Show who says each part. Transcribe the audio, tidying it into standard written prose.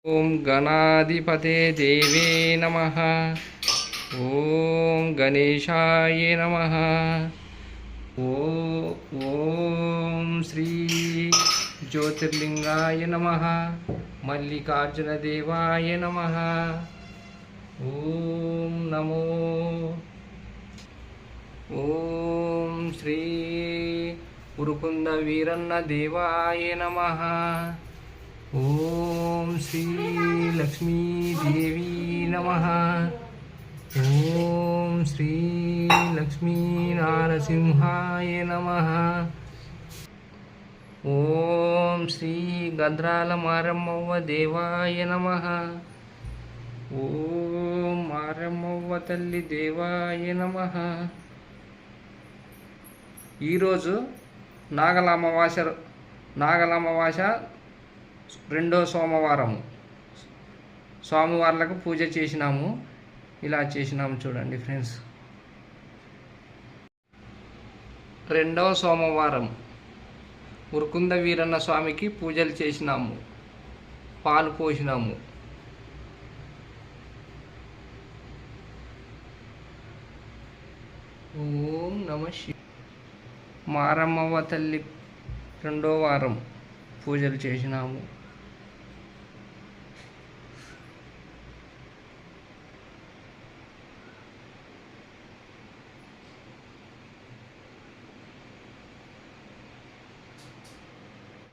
Speaker 1: ఓం గణాధిపతే దేవే నమః. ఓం గణేశాయ నమః. ఓం శ్రీ జ్యోతిర్లింగాయ నమః. మల్లికార్జున దేవాయ నమః. ఓం నమో ఓం శ్రీ ఉరుకుంద వీరన్న దేవాయ నమః. ఓం శ్రీ లక్ష్మీదేవి నమః. ఓం శ్రీ లక్ష్మీ నారసింహాయ నమః. ఓం శ్రీ గద్రాల మారమ్మవ్వ దేవాయ నమః. ఓం మారమ్మవ్వ తల్లి దేవాయ నమః. ఈరోజు నాగల అమావాస్య రెండో సోమవారము. సోమవారాలకు పూజ చేసినాము. ఇలా చేసినాము చూడండి ఫ్రెండ్స్. రెండవ సోమవారం ఉరుకుంద వీరన్న స్వామికి పూజలు చేసినాము. పాలు పోసినాము. ఓం నమ శివాయ. మారమ్మవ్వ తల్లి రెండో వారం పూజలు చేసినాము.